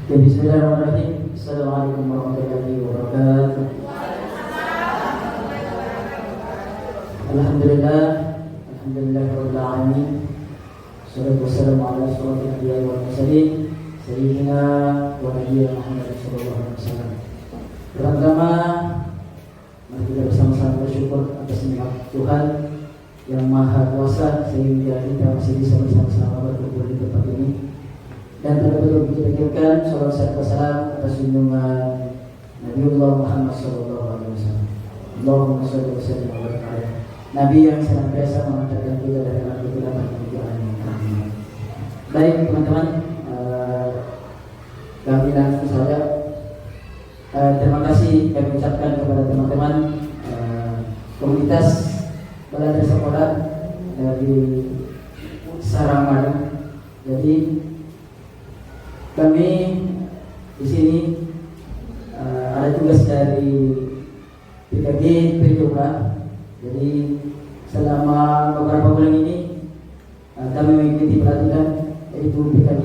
Bismillahirrahmanirrahim. Assalamualaikum warahmatullahi wabarakatuh. Alhamdulillah, alhamdulillahirabbil alamin. Wassalatu wassalamu ala asyrofil anbiya'i wal mursalin, sayyidina wa nabiyyina Muhammad sallallahu alaihi wasallam. Pertama, mari kita bersama-sama bersyukur atas nikmat Tuhan yang Maha Kuasa sehingga kita masih bisa bersama-sama berkumpul di tempat ini. Dan betul-betul kita pikirkan salawat wassalam atas junjungan Nabiullah Muhammad sallallahu alaihi wasallam. Allahumma shalli wa sallim ala Nabi yang senantiasa mengantarkan kita dari alam kegelapan menuju amin. Baik teman-teman, kami langsung saja. Terima kasih kami ucapkan kepada teman-teman komunitas belajar sekolah dari Saramadu. Jadi kami di sini ada tugas dari PKG PJOK. Jadi selama beberapa bulan ini kami mengikuti pelatihan yaitu PKG,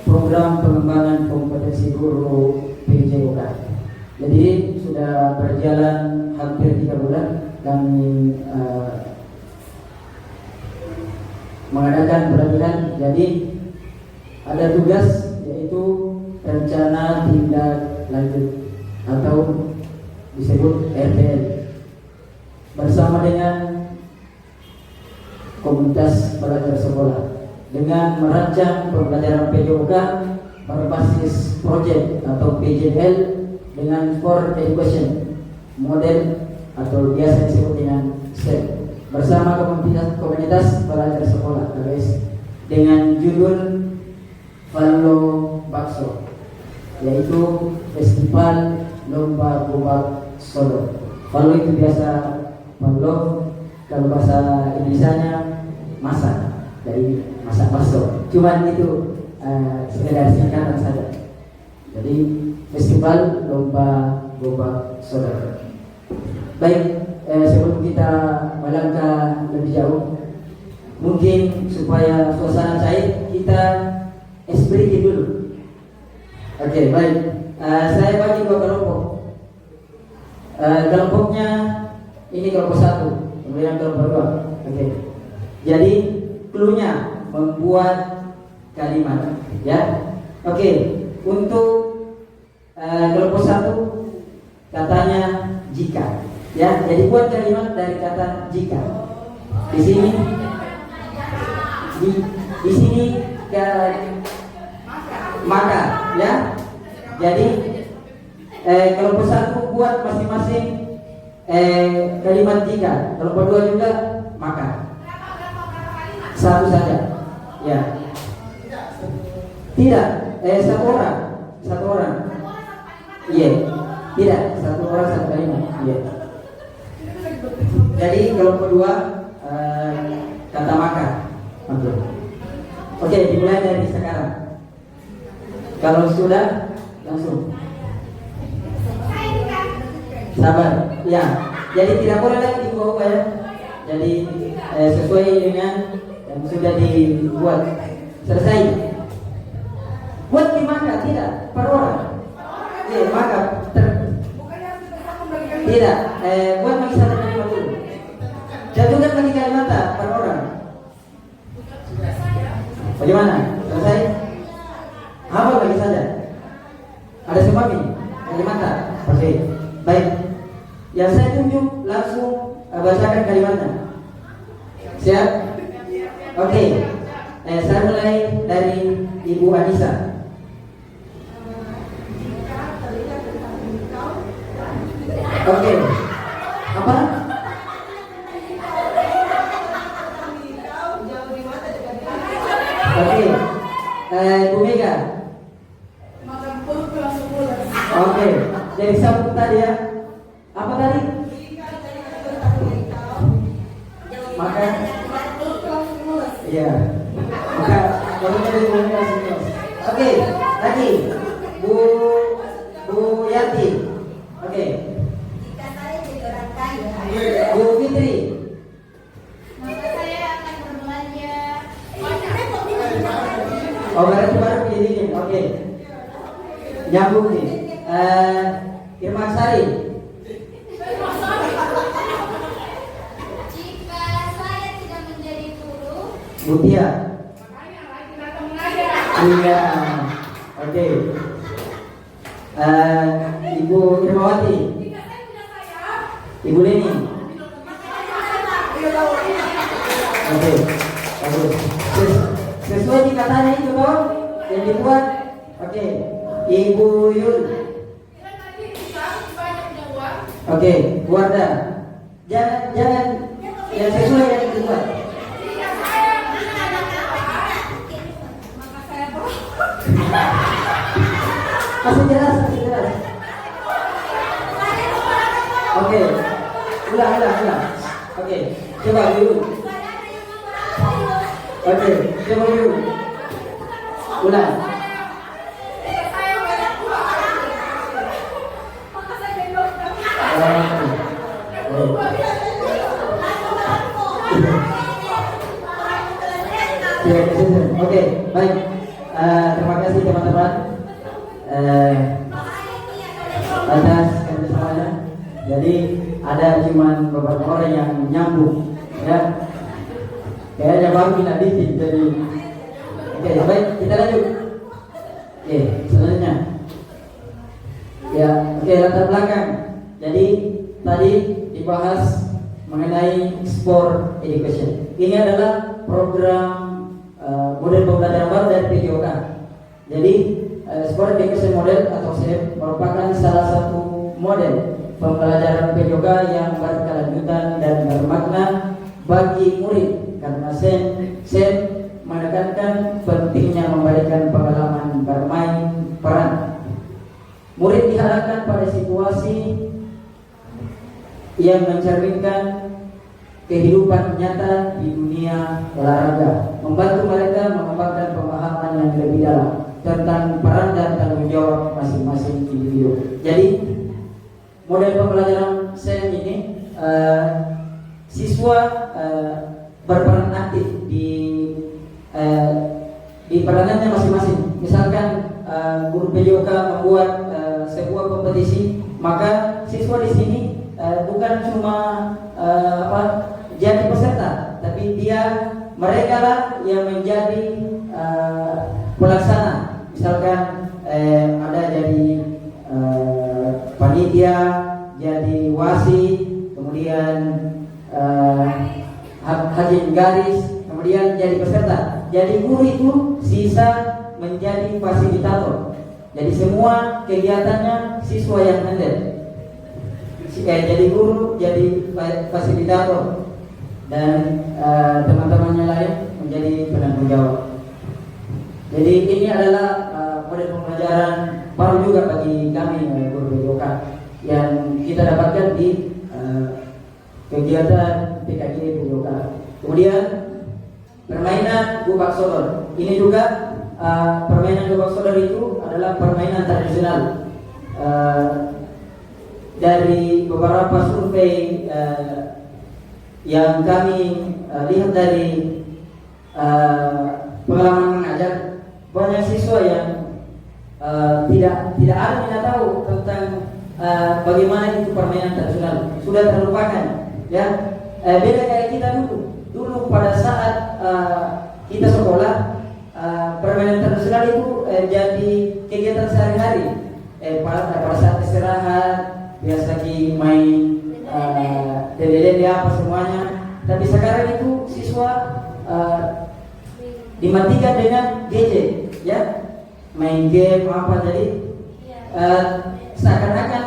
program pengembangan kompetensi guru PJOK. Jadi sudah berjalan hampir 3 bulan kami mengadakan pelatihan. Jadi ada tugas yaitu rencana tindak lanjut atau disebut RTL bersama dengan komunitas belajar sekolah dengan merancang pembelajaran PJOK berbasis project atau PJL dengan for education model atau biasa disebut dengan STEP bersama komunitas belajar sekolah guys, dengan judul Vallo Bakso, yaitu Festival Lomba Gobak Solo. Vallo itu biasa Vallo, kalau bahasa Indonesianya masak, dari masak bakso. Cuman itu sekedar singkatan saja. Jadi Festival Lomba Gobak Solo. Baik, sebelum kita melangkah lebih jauh, mungkin supaya suasana cair kita explain dulu. Oke, baik. Saya bagi 2 kelompok. Kelompoknya ini kelompok 1, kemudian kelompok 2. Oke. Jadi cluenya membuat kalimat, ya. Oke. Untuk kelompok 1 katanya jika, ya. Jadi buat kalimat dari kata jika. Di sini di sini maka, ya. Jadi kelompok 1 buat masing-masing kalimat jika, kelompok 2 juga maka. Satu saja, ya. Tidak, satu orang. Iya, tidak, satu orang satu kalimat. Iya. Jadi kelompok 2 kata maka. Oke, dimulai dari sekarang. Kalau sudah langsung. Sabar, ya. Jadi tidak boleh lagi diubah ya. Jadi sesuai dengan yang sudah dibuat. Selesai. Buat di maka tidak per orang. Iya, maka tidak. Buat bagi satu kalimat dulu. Jatuhkan bagi kalimat per orang. Bagaimana? Selesai? Apa bagi saja? Ada sebab ini? Kalimat. Oke. Baik. Yang saya tunjuk langsung bacakan kalimatnya. Siap? Oke. Saya mulai dari Ibu Anissa. Oke. Apa? Oke. Bu Mega. Oke. Jadi sambung tadi ya. Apa tadi? Maka. Iya. Maka kalau tadi Bu Mega. Oke. Lagi. Bu Yati. Oke. Bu Fitri. Oh, berarti baru dibikin. Oke. Nyambung nih. Irman Sari. Jika saya tidak menjadi guru, Mutia. Iya. Oke. Ibu Irmawati. Ibu Leni. Oke. Bagus. Sesuai dikatanya itu toh yang dibuat. Oke. Ibu Yul. Oke, Warda. Jangan yang sesuai yang dibuat. Masih jelas. Oke. Ulang. Oke. Coba dulu. Oke, coba dulu. Ulang. Oke, baik. Terima kasih teman-teman atas kerjasamanya. Jadi ada cuma beberapa orang yang nyambung, ya. Kayaknya baru kita bikin. Jadi, oke, baik. Kita lanjut. Oke, selanjutnya. Ya, oke, latar belakang. Jadi tadi dibahas mengenai sport education. Ini adalah program model pembelajaran baru dari PJOK. Jadi sport education model atau SEM merupakan salah satu model pembelajaran PJOK yang berkelanjutan dan bermakna bagi murid karena SEM menekankan pentingnya memberikan pengalaman bermain peran. Murid diharapkan pada situasi yang mencerminkan kehidupan nyata di dunia olahraga, membantu mereka mengembangkan pemahaman yang lebih dalam tentang peran dan tanggung jawab masing-masing individu. Jadi model pembelajaran SEM ini siswa berperan aktif di peranannya masing-masing. Misalkan guru PJOK membuat sebuah kompetisi, maka siswa di sini bukan cuma jadi peserta, tapi mereka lah yang menjadi pelaksana. Misalkan ada jadi panitia, jadi wasit, kemudian hakim garis, kemudian jadi peserta. Jadi guru itu sisa menjadi fasilitator. Jadi semua kegiatannya siswa yang handle. Jadi guru jadi fasilitator dan teman-temannya lain menjadi penanggung jawab. Jadi ini adalah model pembelajaran baru juga bagi kami guru PJOK yang kita dapatkan di kegiatan PKJ PJOK. Kemudian permainan gubak sodor. Ini juga permainan gubak sodor itu adalah permainan tradisional. Dari beberapa survei yang kami lihat dari pengalaman mengajar, banyak siswa yang tidak ada yang tahu tentang bagaimana itu permainan tradisional, sudah terlupakan, ya. Beda kayak kita dulu pada saat kita sekolah, permainan tradisional itu jadi kegiatan sehari-hari. Pada saat istirahat biasa lagi main DDD apa semuanya. Tapi sekarang itu siswa dimatikan dengan gadget, ya, main game apa, jadi seakan-akan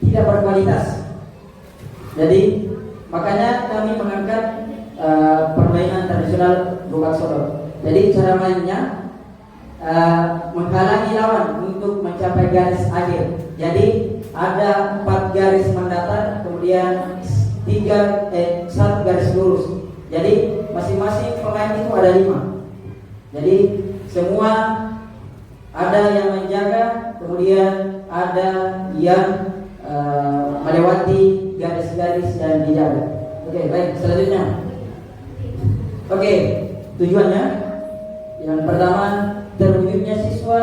tidak berkualitas. Jadi makanya kami mengangkat permainan tradisional gubak sodor. Jadi cara mainnya menghalangi lawan untuk mencapai garis akhir. Jadi ada 4 garis mendatar, kemudian 1 garis lurus. Jadi masing-masing pemain itu ada 5. Jadi semua ada yang menjaga, kemudian ada yang melewati garis-garis dan dijaga. Oke, baik, selanjutnya. Oke, tujuannya yang pertama terwujudnya siswa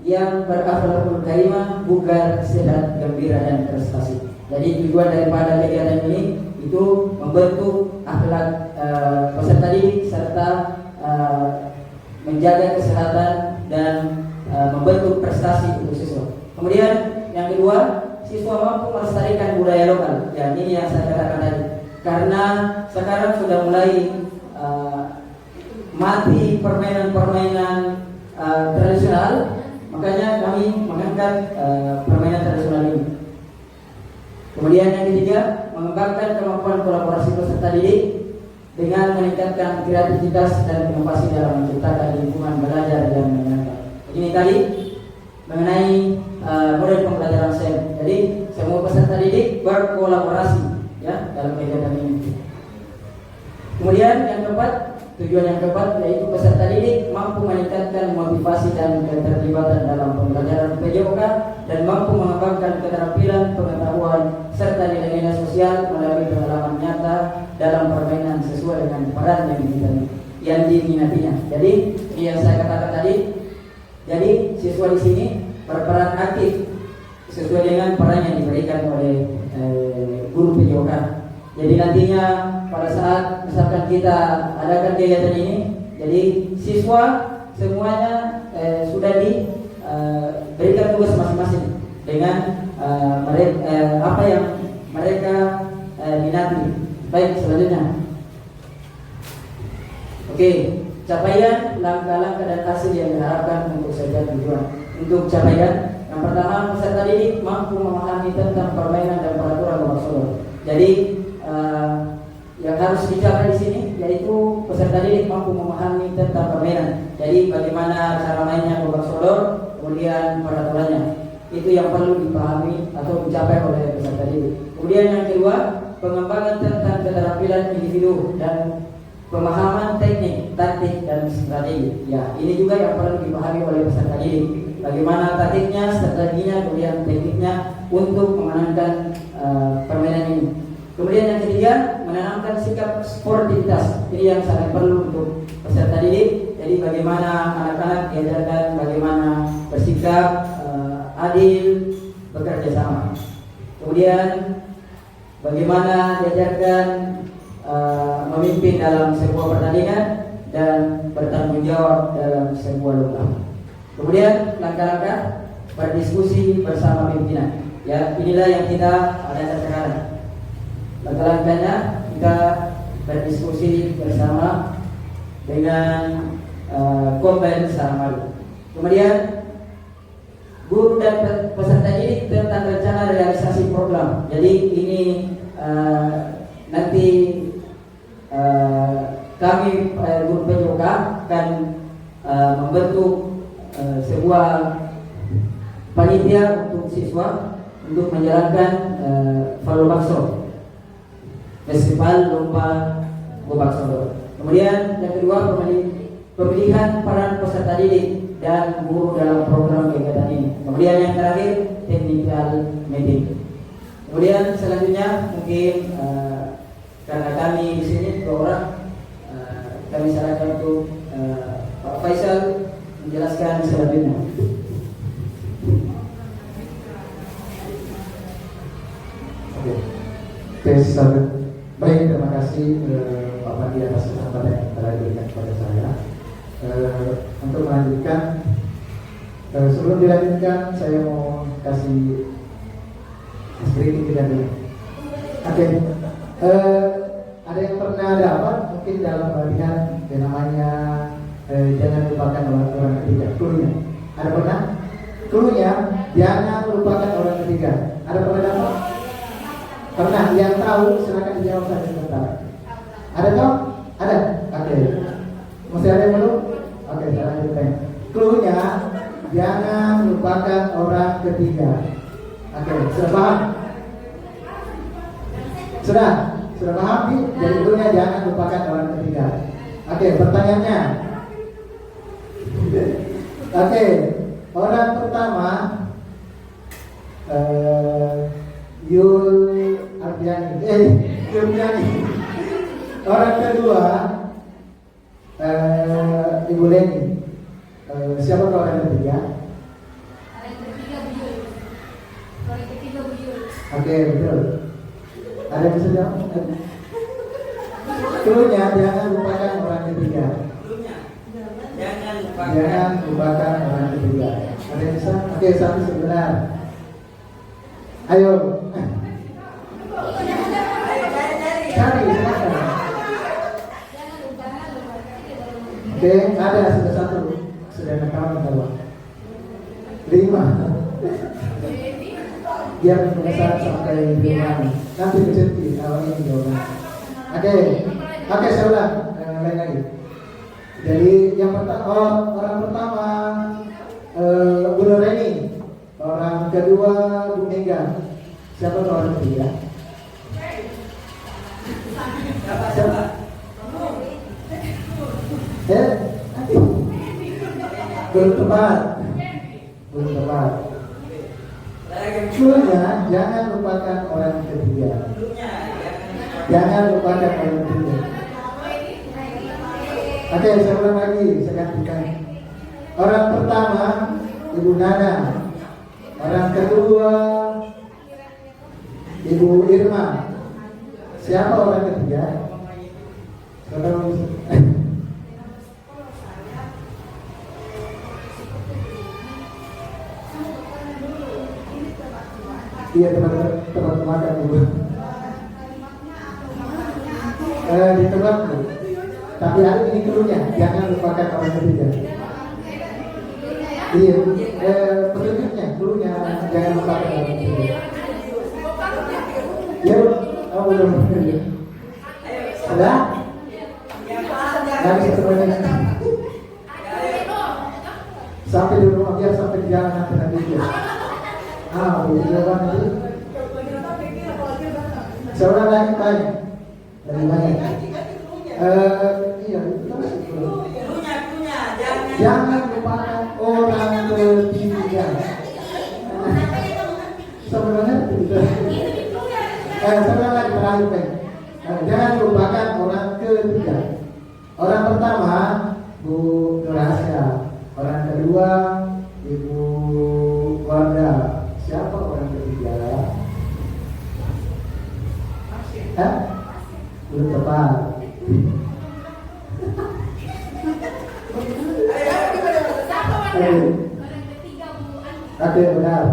yang berakhlakul karimah, bugar, sehat, gembira dan prestasi. Jadi tujuan daripada kegiatan ini itu membentuk akhlak peserta didik serta menjaga kesehatan dan membentuk prestasi untuk siswa. Kemudian yang kedua, siswa mampu melestarikan budaya lokal. Ya, ini yang saya katakan tadi. Karena sekarang sudah mulai mati permainan-permainan tradisional, makanya kami mengangkat permainan tradisional ini. Kemudian yang ketiga, mengembangkan kemampuan kolaborasi peserta didik dengan meningkatkan kreativitas dan inovasi dalam menciptakan lingkungan belajar yang menyenangkan. Ini tadi mengenai model pembelajaran STEM. Jadi semua peserta didik berkolaborasi ya dalam kegiatan ini. Kemudian yang keempat, tujuan yang keempat yaitu peserta didik mampu meningkatkan motivasi dan keterlibatan dalam pembelajaran PJOK dan mampu mengembangkan keterampilan, pengetahuan serta nilai-nilai sosial melalui pengalaman nyata dalam permainan sesuai dengan peran yang diminatinya. Jadi yang saya katakan tadi, jadi siswa di sini berperan aktif sesuai dengan peran yang diberikan oleh guru PJOK. Jadi nantinya pada saat misalkan kita adakan kegiatan ini, jadi siswa semuanya sudah diberikan tugas masing-masing dengan apa yang mereka minati. Baik, selanjutnya. Oke, capaian, langkah-langkah dan hasil yang diharapkan untuk setiap tujuan. Untuk capaian, yang pertama, peserta didik mampu memahami tentang permainan dan peraturan Gobak Sodor. Jadi yang harus dicapai di sini yaitu peserta didik mampu memahami tentang permainan. Jadi bagaimana cara mainnya Gobak Sodor, kemudian peraturannya. Itu yang perlu dipahami atau dicapai oleh peserta didik. Kemudian yang kedua, pengembangan tentang keterampilan individu dan pemahaman teknik, taktik dan strategi. Ya, ini juga yang perlu dipahami oleh peserta didik. Bagaimana taktiknya, strateginya, kemudian tekniknya untuk memenangkan permainan ini. Kemudian yang ketiga, menanamkan sikap sportivitas. Ini yang sangat perlu untuk peserta didik. Jadi bagaimana anak-anak diajarkan bagaimana bersikap adil, bekerja sama. Kemudian bagaimana diajarkan memimpin dalam sebuah pertandingan dan bertanggung jawab dalam sebuah lomba. Kemudian langkah-langkah berdiskusi bersama pimpinan. Ya, inilah yang kita adakan sekarang. Langkah-langkahnya kita berdiskusi bersama dengan kompen sama. Kemudian guru dan peserta didik tentang rencana realisasi program. Jadi ini nanti kami guru PJOK akan membentuk sebuah panitia untuk siswa untuk menjalankan Valobakso, festival lomba Gobak Sodor. Kemudian yang kedua, pemilihan peran peserta didik dan guru dalam program kegiatan ini. Kemudian yang terakhir, technical meeting. Kemudian selanjutnya mungkin karena kami di sini 2 orang, kami sarankan untuk Pak Faisal menjelaskan selanjutnya. Oke, baik, terima kasih Pak Pandi atas kesempatan yang telah diberikan kepada saya. Untuk melanjutkan, sebelum dilanjutkan saya mau kasih sedikit kita dulu. Oke, ada yang pernah dapat mungkin dalam bagian yang namanya jangan lupakan orang ketiga. Cluenya ada pernah? Cluenya jangan lupakan orang ketiga. Ada pernah dapat? Pernah? Yang tahu silakan dijawab saja sebentar. Ada tahu? Ada? Oke. Masih ada yang belum? Oke, saya lanjutkan. Cluenya jangan lupakan orang ketiga. Oke, sudah paham? Sudah paham? Jadi cluenya jangan lupakan orang ketiga. Oke, pertanyaannya. Oke, orang pertama Yul Ardiani. Orang kedua Ibu Leni. Siapa orang ketiga? Orang ketiga buyut. Orang ketiga buyut. Oke, betul. Ada yang bisa jawab? Cluenya jangan lupakan orang ketiga. Jangan lupakan orang ketiga. Ada yang bisa? Oke, satu sebenar. Ayo. Cari, silakan. Oke, ada sudah satu. Sudah kawan tahu. 5. Biar penasaran sampai di mana. Nanti kecil awalnya di jawaban. Oke, saya ulang. Lain lagi. Jadi yang pertama orang pertama Bu Nureni, orang kedua Bu Mega. Siapa orang ketiga? Siapa? Belum tepat. Cluenya jangan lupakan orang ketiga. Jangan lupakan orang ketiga. Oke, saya ulang lagi, saya gantikan. Orang pertama Ibu Nana. Orang kedua Ibu Irma. Siapa orang ketiga? Iya, tempat makan dulu. Ditebak Bu. Tapi hari ini cluenya jangan lupakan orang ketiga. Iya, petunjuknya cluenya jangan lupakan orang ketiga. Ya, belum. Sudah? Lagi sebenarnya. Sampai di rumah biar sampai di jalan nanti dia. Jawaban itu. Seorang lagi tanya. Dari mana? Iya, itu jangan lupakan orang ketiga. Sebenarnya itu. Seorang lagi terakhir. Jangan lupakan orang ketiga. Orang pertama Bu Nurhasya. Orang kedua Ibu Warda. Siapa orang ketiga? Belum tepat. Oke, benar.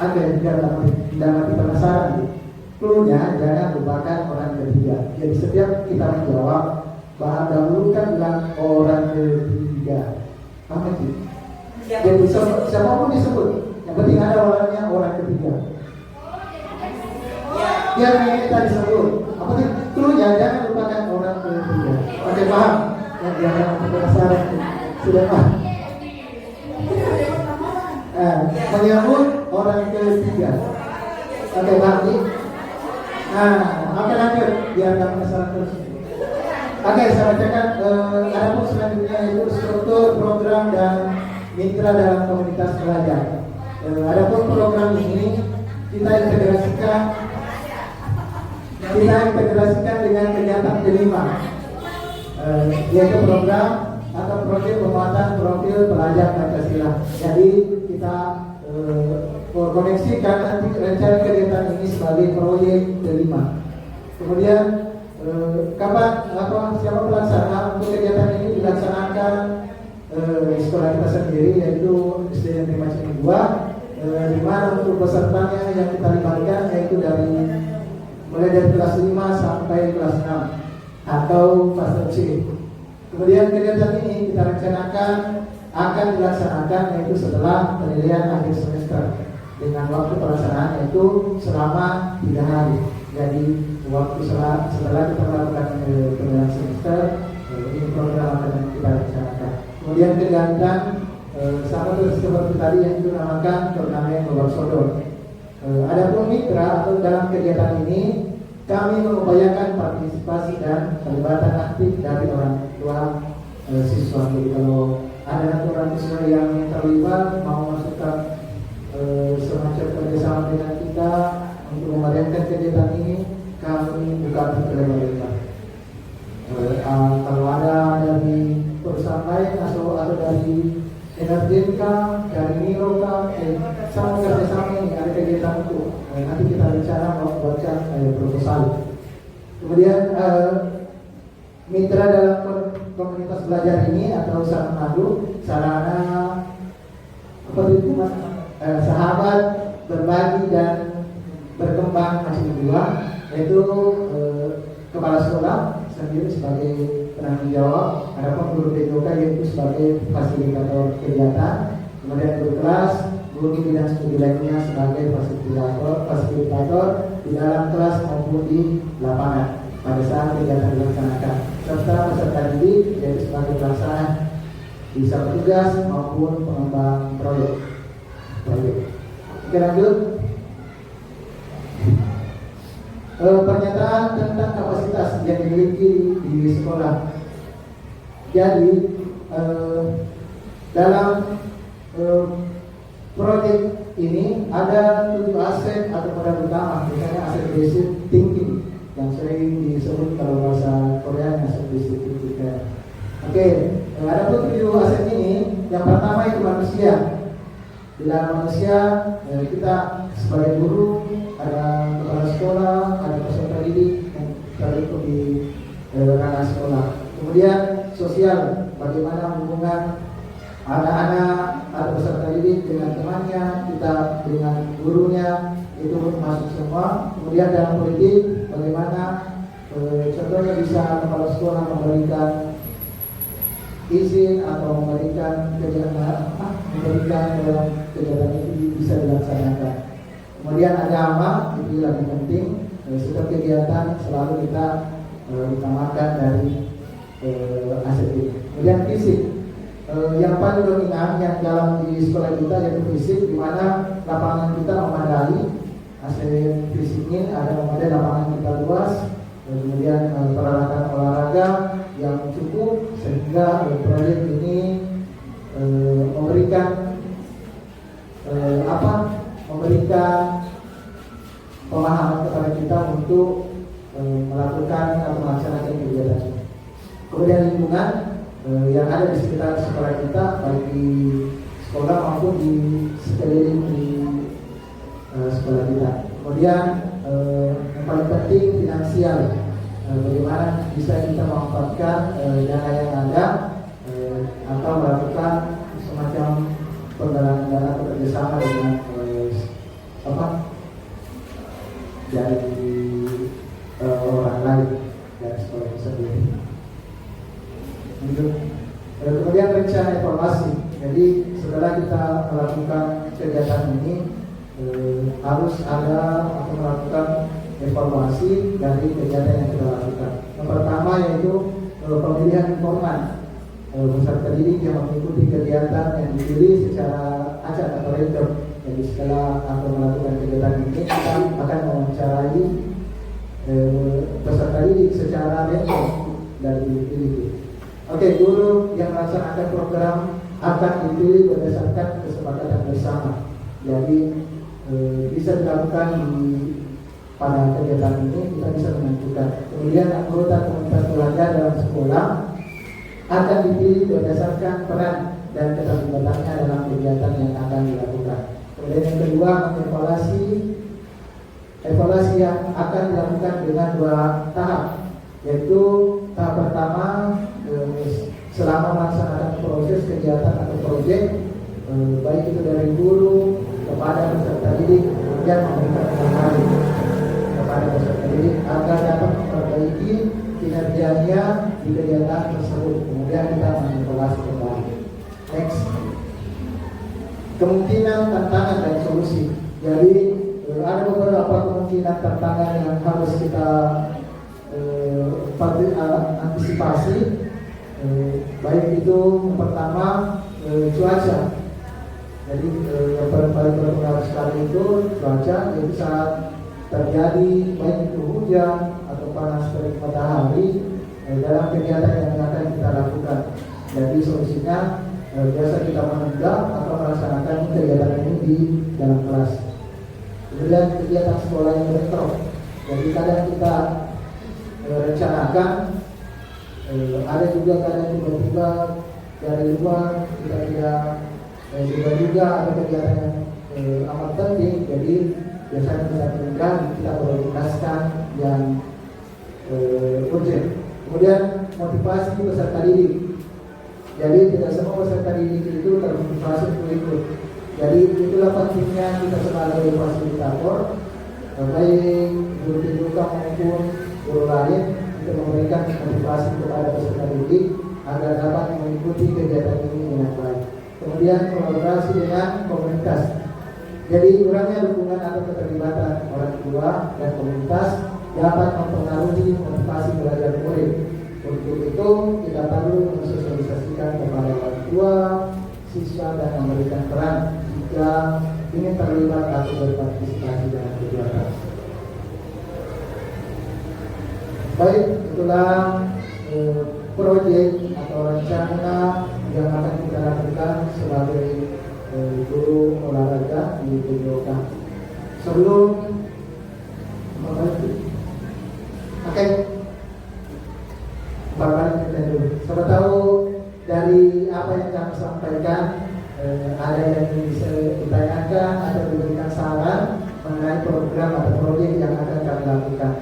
Oke, biar mati penasaran. Cluenya jangan lupakan orang ketiga. Jadi setiap kita menjawab, bahan dahulukan bilang orang ketiga. Apa sih? Jadi siapapun disebut, yang penting ada orangnya orang ketiga. Yang ini kita disebut. Apa sih? Cluenya jangan lupakan orang ketiga. Oke, paham? Yang jangan penasaran sudah paham. Menyebut orang ketiga. Oke, paham? Oke, lanjut biar nggak penasaran terus. Oke, saya bacakan ada pun selanjutnya itu struktur, program, dan mitra dalam komunitas pelajar. Adapun program ini kita integrasikan dengan kegiatan kelima, yaitu program atau proyek penguatan profil pelajar Pancasila. Jadi kita koneksikan nanti rencana kegiatan ini sebagai proyek kelima. Kemudian kapan siapa pelaksana untuk kegiatan ini dilaksanakan di sekolah kita sendiri, yaitu SD Negeri Macini 2, di mana untuk pesertanya yang kita libatkan yaitu mulai dari kelas 5 sampai kelas 6 atau fase C. Kemudian kegiatan ini kita rencanakan akan dilaksanakan yaitu setelah penilaian akhir semester dengan waktu pelaksanaan yaitu selama 3 hari. Jadi waktu setelah kita melakukan penilaian semester, ini program akan kita rencanakan. Kemudian kegiatan sama seperti tadi yang itu namakan turnamen babak sodor. Adapun mitra atau dalam kegiatan ini kami mengupayakan partisipasi dan pelibatan aktif dari orang tua siswa. Jadi kalau ada orang siswa yang terlibat mau masukkan semacam kerjasama dengan kita untuk memadakan kegiatan ini, kami buka pintu lebar-lebar. dari Energetika, dari Miroka, sama kerjasama ini ada kegiatan itu. Nanti kita rencana membuatkan proposal. Kemudian mitra dalam komunitas belajar ini atau sarana seperti itu mas, sahabat, berbagi dan berkembang masih dua, yaitu kepala sekolah sendiri sebagai penanggung jawab, ada guru PJK yaitu sebagai fasilitator kegiatan, kemudian guru kelas, guru bidang studi lainnya sebagai fasilitator di dalam kelas maupun di lapangan pada saat kegiatan dilaksanakan, serta peserta didik yaitu sebagai pelaksana bisa petugas maupun pengembang proyek. Oke, lanjut. Pernyataan tentang kapasitas yang dimiliki di sekolah. Jadi dalam proyek ini ada 7 aset atau modal utama, misalnya aset basic thinking yang sering disebut kalau bahasa Korea aset basic thinking. Oke, ada 7 aset ini. Yang pertama itu manusia. Di dalam manusia kita sebagai guru, ada kepala sekolah, ada peserta didik yang terlibat di ranah sekolah. Kemudian sosial, bagaimana hubungan anak-anak atau peserta didik dengan temannya, kita dengan gurunya, itu masuk semua. Kemudian dalam politik, bagaimana contohnya bisa kepala sekolah memberikan izin atau memberikan dalam kegiatan itu bisa dilaksanakan. Kemudian agama itu lebih penting. Setiap kegiatan selalu kita utamakan dari aset ini. Kemudian fisik, yang paling dominan yang dalam di sekolah kita yaitu fisik, di mana lapangan kita memadai. Aset fisik ini ada memadai, lapangan kita luas, kemudian peralatan olahraga yang cukup sehingga proyek ini memberikan pemahaman kepada kita untuk melakukan atau melaksanakan kegiatan ini. Kemudian lingkungan yang ada di sekitar sekolah kita, baik di sekolah maupun di sekeliling di sekolah kita. Kemudian yang paling penting finansial, bagaimana bisa kita memanfaatkan dana yang ada atau melakukan semacam penggalangan dana atau kerjasama dengan dari orang lain dari sekolah itu sendiri. Kemudian rencana evaluasi. Jadi setelah kita melakukan kegiatan ini harus ada atau melakukan evaluasi dari kegiatan yang kita lakukan. Yang pertama yaitu pemilihan informan. Peserta didik yang mengikuti kegiatan yang dipilih secara acak atau random. Jadi setelah atau melakukan kegiatan ini kita akan mewawancarai peserta didik secara random dari dipilih. Oke, guru yang melaksanakan program akan dipilih berdasarkan kesepakatan bersama. Jadi bisa dilakukan pada kegiatan ini kita bisa menentukan. Kemudian anggota komunitas belajar dalam sekolah akan dipilih berdasarkan peran dan keterlibatannya dalam kegiatan yang akan dilakukan. Kemudian yang kedua, evaluasi yang akan dilakukan dengan 2 tahap, yaitu tahap pertama selama melaksanakan proses kegiatan atau proyek, baik itu dari guru kepada peserta didik, kemudian memberikan pengalaman kepada peserta didik agar dapat memperbaiki kinerjanya di kegiatan tersebut. Kemudian kita mengevaluasi kembali. Next, kemungkinan, tantangan dan solusi. Jadi ada beberapa kemungkinan tantangan yang harus kita antisipasi. Baik itu yang pertama cuaca. Jadi yang paling berpengaruh sekali itu cuaca, yaitu saat terjadi baik itu hujan atau panas terik matahari dalam kegiatan yang akan kita lakukan. Jadi solusinya biasa kita menunda atau melaksanakan kegiatan ini di dalam kelas. Kemudian kegiatan sekolah yang bentrok. Jadi kadang kita rencanakan, ada juga kadang tiba-tiba dari luar kita tidak juga ada kegiatan yang amat penting, jadi biasanya kita berikan, kita prioritaskan yang urgent. Kemudian motivasi peserta didik. Jadi tidak semua peserta didik itu termotivasi untuk ikut. Jadi itulah pentingnya kita sebagai fasilitator, baik guru TPK maupun guru lain, untuk memberikan motivasi kepada peserta didik agar dapat mengikuti kegiatan ini dengan baik. Kemudian kolaborasi dengan komunitas. Jadi kurangnya dukungan atau keterlibatan orang tua dan komunitas dapat mempengaruhi motivasi belajar murid. Untuk itu kita perlu mensosialisasikan kepada orang tua, siswa dan memberikan peran jika ingin terlibat atau berpartisipasi dalam kegiatan. Baik, itulah proyek atau rencana yang akan kita lakukan sebagai guru olahraga di PJOK. Sebelum oke, dulu. Siapa tahu dari apa yang kami sampaikan ada yang bisa ditanyakan atau diberikan saran mengenai program atau proyek yang akan kami lakukan,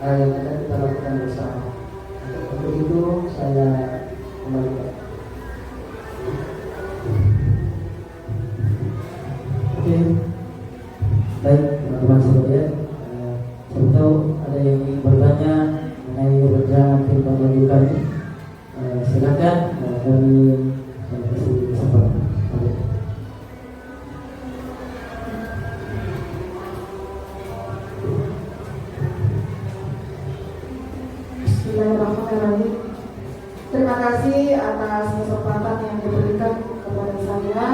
yang akan kita lakukan bersama. Untuk itu saya kembalikan. Oke, baik teman-teman sekalian, saya tahu ada yang ingin bertanya mengenai rencana kita lanjutkan. Silakan kami kasih kesempatan. Bismillahirrahmanirrahim. Terima kasih atas kesempatan yang diberikan kepada saya.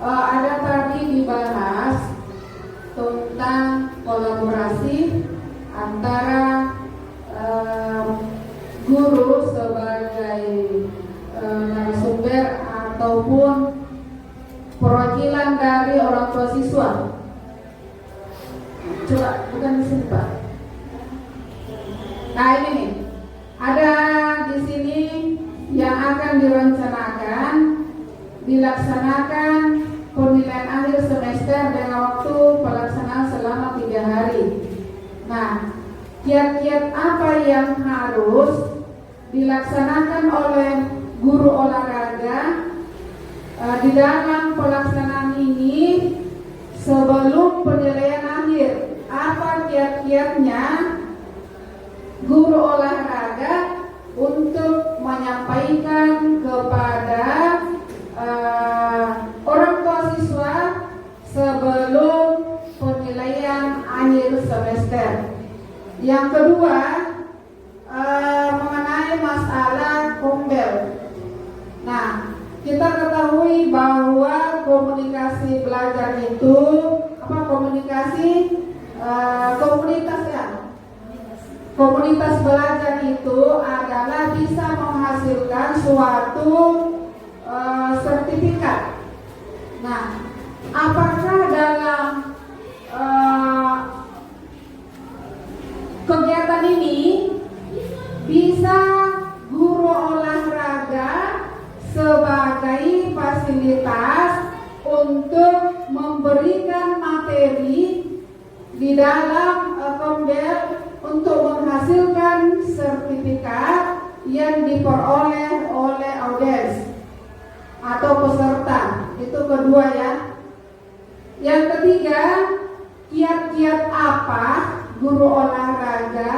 Ada tadi dibahas tentang kolaborasi antara guru sebagai narasumber ataupun perwakilan dari orang tua siswa. Coba bukan di sini Pak. Nah ini nih, ada di sini yang akan direncanakan dilaksanakan penilaian akhir semester dengan waktu pelaksanaan selama 3 hari. Nah, kiat-kiat apa yang harus dilaksanakan oleh guru olahraga di dalam pelaksanaan ini sebelum penilaian akhir? Apa kiat-kiatnya guru olahraga untuk menyampaikan kepada orang tua siswa sebelum penilaian akhir semester? Yang kedua, mengenai masalah kombel. Nah, kita ketahui bahwa komunikasi belajar itu komunitas ya. Komunitas belajar itu adalah bisa menghasilkan suatu sertifikat. Nah, apakah dalam kegiatan ini bisa guru olahraga sebagai fasilitas untuk memberikan materi di dalam kombel untuk menghasilkan sertifikat yang diperoleh oleh audiens atau peserta? Itu kedua ya. Yang ketiga, kiat-kiat apa guru olahraga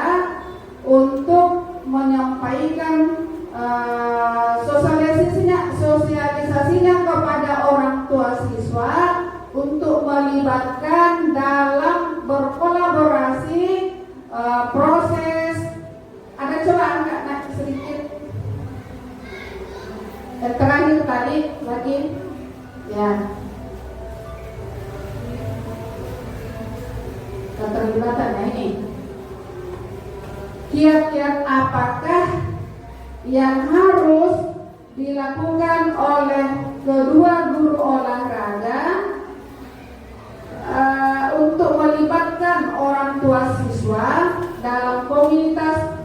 untuk menyampaikan sosialisasinya kepada orang tua siswa untuk melibatkan dalam berkolaborasi proses. Ada coba angkat naik sedikit. Terakhir tadi lagi ya, keterlibatannya ini. Kiat-kiat apakah yang harus dilakukan oleh kedua guru olahraga untuk melibatkan orang tua siswa dalam komunitas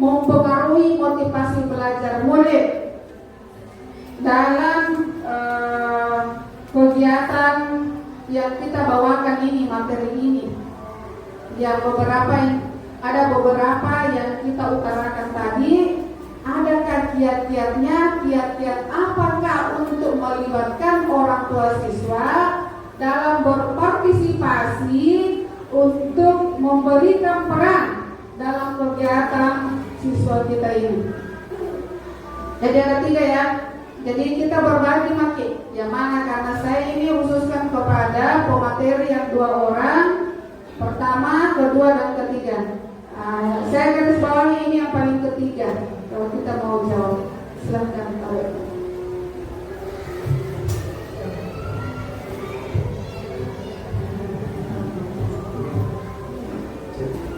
mempengaruhi motivasi belajar murid? dalam kegiatan yang kita bawakan ini, materi ini. Yang ada beberapa yang kita utarakan tadi. Adakah kiat-kiatnya, kiat-kiat apakah untuk melibatkan orang tua siswa dalam berpartisipasi untuk memberikan peran dalam kegiatan siswa kita ini. Jadi ada 3 ya. Jadi kita berbagi maki. Yang mana karena saya ini khususkan kepada pemateri yang 2 orang, pertama, kedua, dan ketiga. Saya garis bawahi ini yang paling ketiga. Kalau kita mau jawab, silahkan tahu.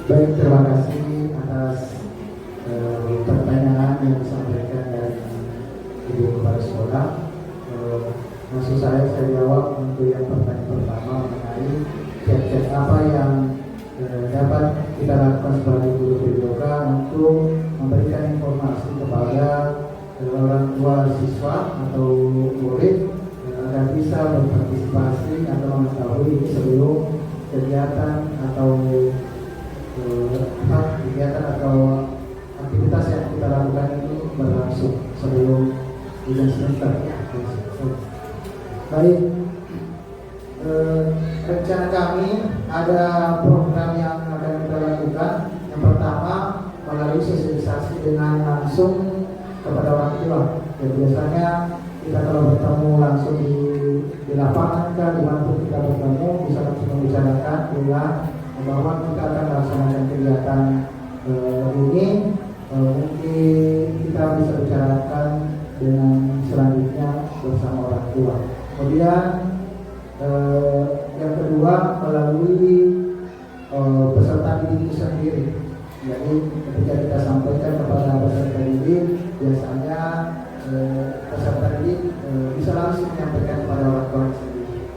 Baik, terima kasih atas pertanyaan yang disampaikan dari Ibu Kepala Sekolah. Maksud saya jawab untuk yang pertanyaan pertama mengenai kiat-kiat apa yang dapat kita lakukan sebagai guru PJOK untuk memberikan informasi kepada orang tua siswa atau murid agar bisa berpartisipasi atau mengetahui sebelum kegiatan atau aktivitas yang kita lakukan ini berlangsung sebelum ujian semester. Baik, rencana kami ada program yang akan kita lakukan. Yang pertama melalui sosialisasi dengan langsung kepada orang tua. Dan biasanya kita kalau bertemu langsung di lapangan di mana kita bertemu bisa langsung membicarakan bahwa kita akan melaksanakan kegiatan ini. Mungkin kita bisa bicarakan dengan selanjutnya bersama orang tua. Kemudian yang kedua melalui peserta didik itu sendiri. Jadi ketika kita sampaikan kepada peserta didik, biasanya peserta didik bisa langsung menyampaikan kepada orang tua sendiri.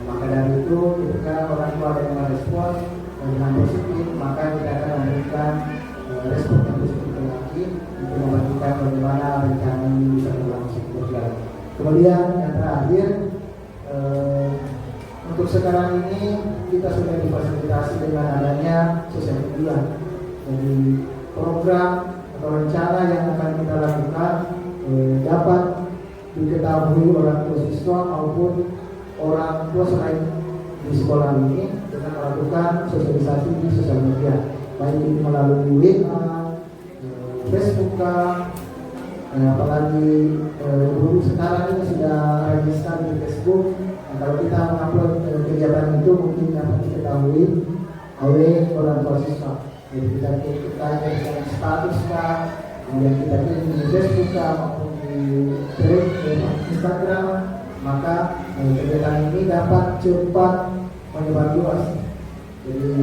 Maka dari itu ketika orang tua ada yang merespon dengan positif, maka kita akan memberikan respon yang positif lagi untuk membagikan bagaimana rencana ini bisa berjalan. Kemudian yang terakhir, untuk sekarang ini kita sudah difasilitasi dengan adanya sosial media. Jadi program atau rencana yang akan kita lakukan dapat diketahui orang tua siswa maupun orang tua selain di sekolah ini dengan melakukan sosialisasi di sosial media, baik itu melalui WA, Facebook, apalagi dulu sekarang ini sudah register di Facebook. Kalau kita mengupload kegiatan itu mungkin dapat diketahui oleh orang tua siswa. Jadi kita dengan status kemudian kita kirim di Facebook maupun di thread Instagram, maka kegiatan ini dapat cepat menyebar luas. Jadi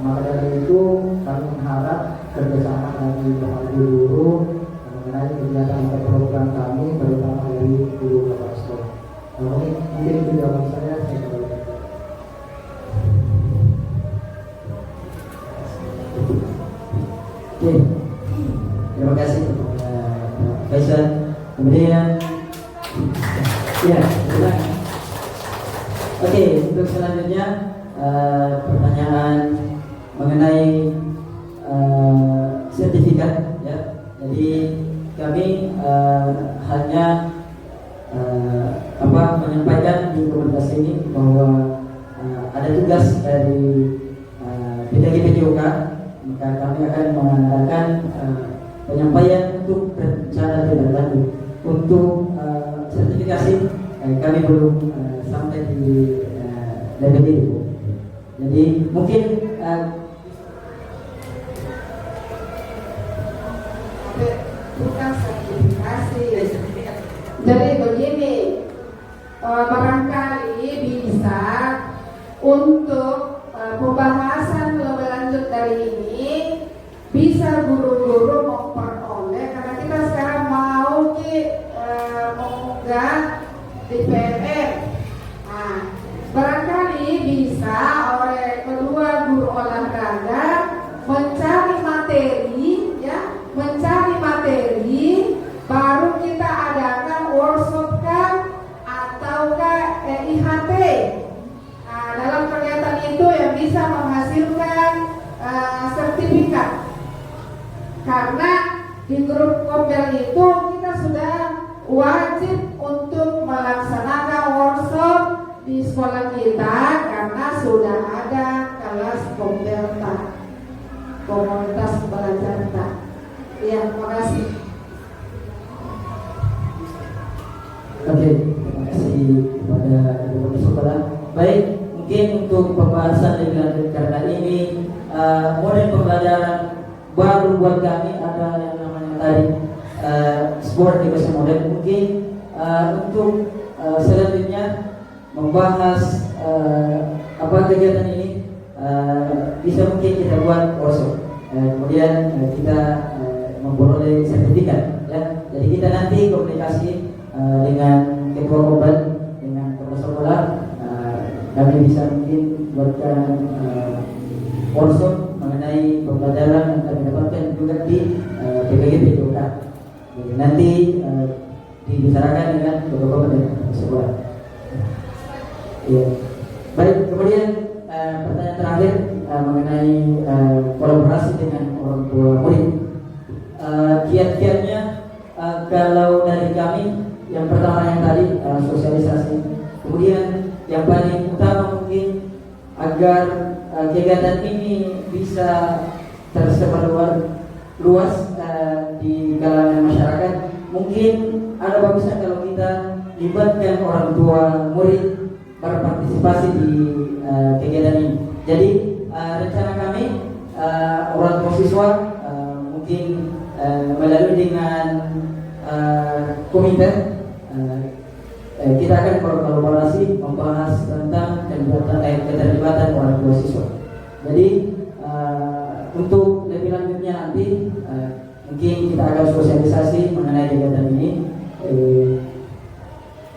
maka dari itu kami mengharap kerjasama dari Bapak Guru mengenai kegiatan atau program kami, terutama dari guru kepala sekolah. Mungkin itu jawaban saya kembalikan. Oke, terima kasih kepada Faisal. Kemudian, ya, silakan. Oke, untuk selanjutnya pertanyaan mengenai sertifikat, ya. Jadi kami hanya menyampaikan di komunitas ini bahwa ada tugas dari PJOK, maka kami akan mengadakan penyampaian untuk rencana tindak lanjut. Untuk sertifikasi kami belum sampai di level itu. Jadi mungkin bukan sertifikasi. Jadi begini, barangkali bisa untuk pembahasan lebih lanjut dari ini bisa guru-guru memperoleh, karena kita sekarang mau mengunggah di PMR. Nah, barangkali bisa oleh kedua guru olahraga mencari materi, baru kita adakan workshop Karena di grup Kopel itu kita sudah wajib untuk melaksanakan workshop di sekolah kita karena sudah ada kelas Kopelta, komunitas belajar tak. Ya, terima kasih. Oke, terima kasih kepada Ibu Sekolah. Baik, mungkin untuk pembahasan lebih lanjut karena ini model pembelajaran baru buat kami, ada yang namanya tadi sport education model. Mungkin untuk selanjutnya membahas apa kegiatan ini bisa mungkin kita buat workshop, kemudian kita memperoleh sertifikat ya. Jadi kita nanti komunikasi dengan ketua Kopel, dengan kepala sekolah, kami bisa mungkin buatkan workshop mengenai pembelajaran yang kami dapatkan juga di PPG PJOK. Jadi nanti dibicarakan dengan ketua Kopel dan kepala sekolah. Ya. Baik, kemudian pertanyaan terakhir mengenai kolaborasi dengan orang tua murid. Kiat-kiatnya kalau dari kami, yang pertama yang tadi sosialisasi, kemudian yang paling utama mungkin agar kegiatan ini bisa tersebar luas di kalangan masyarakat, mungkin ada bagusnya kalau kita libatkan orang tua murid berpartisipasi di kegiatan ini. Jadi rencana kami orang tua siswa mungkin melalui dengan komite kita akan berkolaborasi membahas tentang keterlibatan orang tua siswa. Jadi untuk lebih lanjutnya nanti mungkin kita akan sosialisasi mengenai kegiatan ini.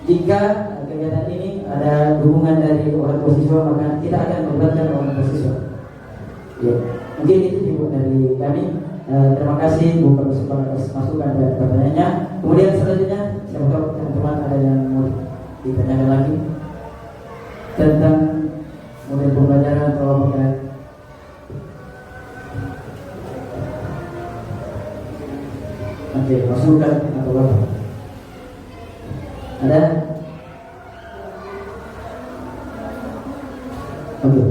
Jika kegiatan ini ada dukungan dari orang tua siswa, maka kita akan melibatkan orang tua siswa. Ya, mungkin itu Ibu dari kami. Terima kasih Bu Kepala Sekolah atas masukan dan pertanyaannya. Kemudian selanjutnya, siapa tahu teman-teman ada yang mau ditanyakan lagi tentang model pembelajaran atau apa? Oke, masukan atau apa? Ada? Oke,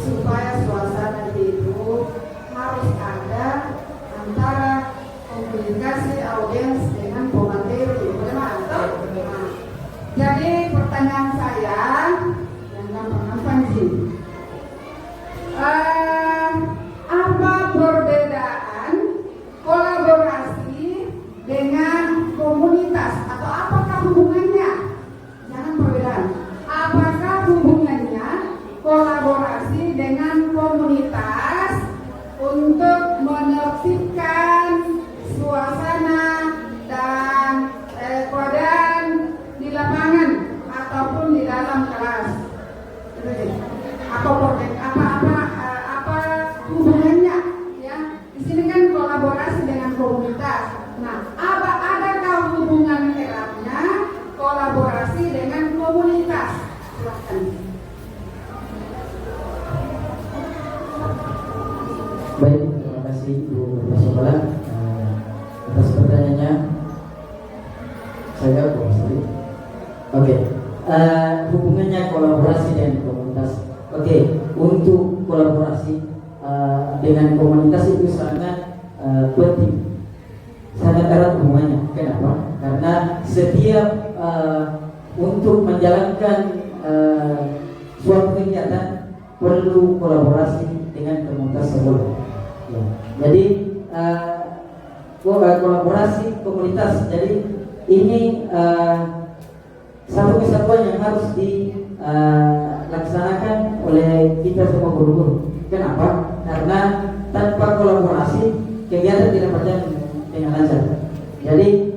Supaya suasana hidup harus ada antara komunikasi audiens dengan pemateri. Nah, jadi pertanyaan saya yang gampang-gampang sih, apa perbedaan kolaborasi dengan komunitas, atau apakah hubungannya? Jangan perbedaan. Apakah hubungannya kolaborasi dengan komunitas untuk menertibkan suasana dan keadaan di lapangan ataupun di dalam kelas? Apa hubungannya? Ya, di sini kan kolaborasi dengan komunitas. Nah, adakah hubungan eratnya kolaborasi dengan komunitas? Silahkan. Baik, terima kasih Bu Kepala Sekolah atas pertanyaannya. Saya jawab Bu Sari. Oke, hubungannya kolaborasi dengan komunitas. Oke, untuk kolaborasi dengan komunitas itu sangat penting, sangat erat hubungannya. Kenapa? Karena setiap untuk menjalankan suatu kegiatan perlu kolaborasi dengan komunitas sekolah. Ya. Jadi kolaborasi komunitas. Jadi ini satu kesatuan yang harus dilaksanakan oleh kita semua guru-guru. Kenapa? Karena tanpa kolaborasi kegiatan tidak berjalan dengan lancar. Jadi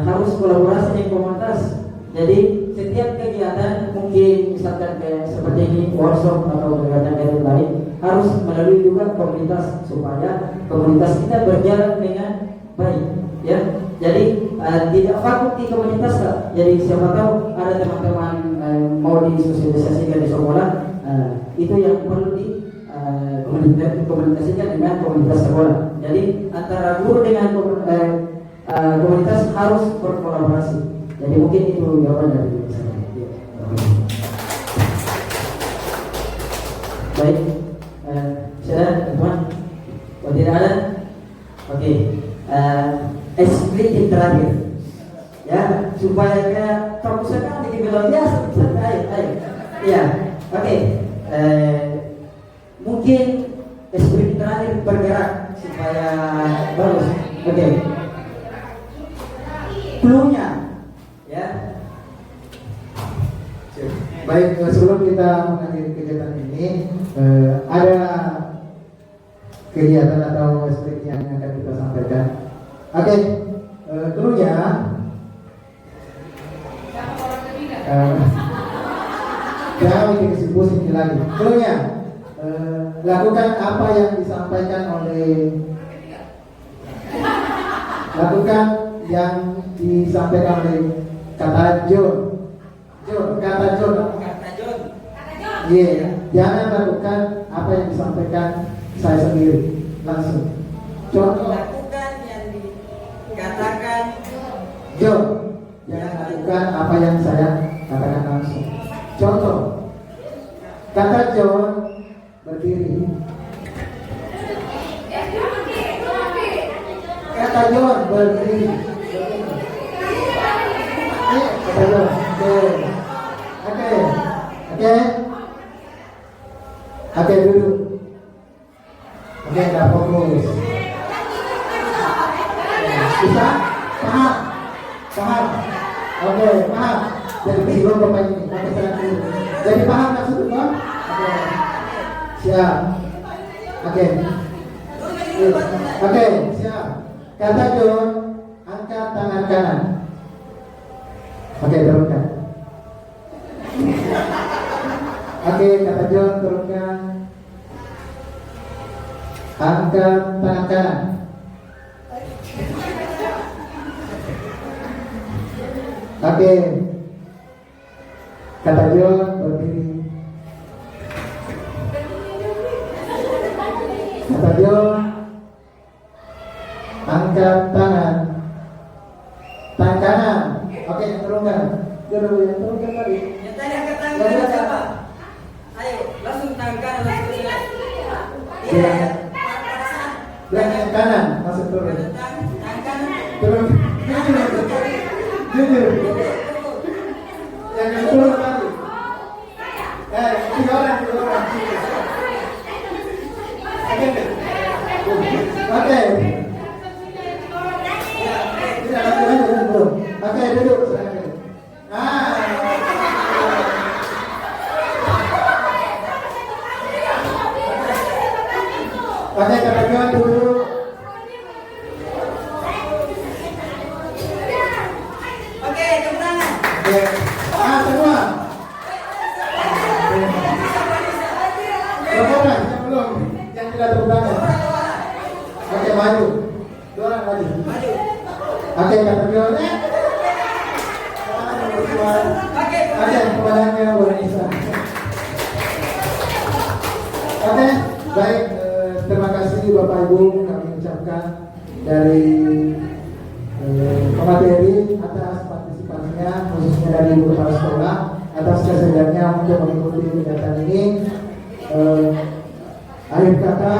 harus kolaborasi dengan komunitas. Jadi setiap kegiatan mungkin misalkan seperti ini workshop atau kegiatan lain harus melalui juga komunitas supaya komunitas kita berjalan dengan baik, ya. Jadi tidak vakum di komunitas, Kak. Jadi siapa tahu ada teman-teman mau disosialisasikan di sekolah, itu yang perlu dikomunikasikan dengan komunitas sekolah. Jadi antara guru dengan komunitas harus berkolaborasi. Jadi mungkin itu jawaban dari saya. Ya. Baik, sudah teman-teman. Oh, tidak ada? Oke. Eksplisit terakhir. Ya, supaya kita fokus sekali di luar biasa. Ayo. Ya, oke. Mungkin eksplisit terakhir bergerak supaya bagus. Oke. Cluenya, ya. Baik, sebelum kita mengakhiri kegiatan ini, ada kegiatan atau speak yang akan kita sampaikan. Oke, dulunya jangan bikin pusing lagi. Dulunya lakukan apa yang disampaikan oleh kata John. Iya, jangan lakukan apa yang disampaikan saya sendiri langsung. Contoh, Lakukan yang dikatakan John, jangan lakukan apa yang saya katakan langsung. Contoh, kata John berdiri. Kata John berdiri. Kata John. Oke, duduk. Oke, nggak fokus. Bisa? Paham? Oke, paham. Jadi belum bapak ini. Jadi paham maksudnya? Oke. Siap. Oke, siap. Kata John, angkat tangan kanan. Oke, turunkan. Oke, kata John, turunkan. Angkat tangan kanan. Oke, kata John, berdiri. Kata John, angkat tangan. Tangan kanan. Oke, turunkan. Yang turunkan tadi. yang tadi angkat tangan siapa? Ayo, langsung tangan kanan langsung ke Iya. pada saat Yang kanan, masuk turun. tangan kanan Turun. Jujur. Yang turun tadi. Tiga orang. Oke. Oke, duduk. Oke, katakan dulu. Oke, tepuk tangan. Oke. Semua. Laporan yang belum, yang tidak tepuk tangan. Oke, maju. Dua orang maju. Oke, katakan. Oke, kepadanya boleh bisa. Oke, baik. Terima kasih Bapak Ibu, kami ucapkan dari pemateri atas partisipasinya, khususnya dari Ibu Kepala Sekolah atas kesediaannya untuk mengikuti kegiatan ini. Akhir kata,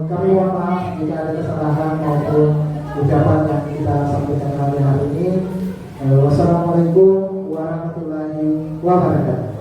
kami mohon maaf jika ada kesalahan maupun ucapan yang kita sampaikan hari ini. Wassalamualaikum warahmatullahi wabarakatuh.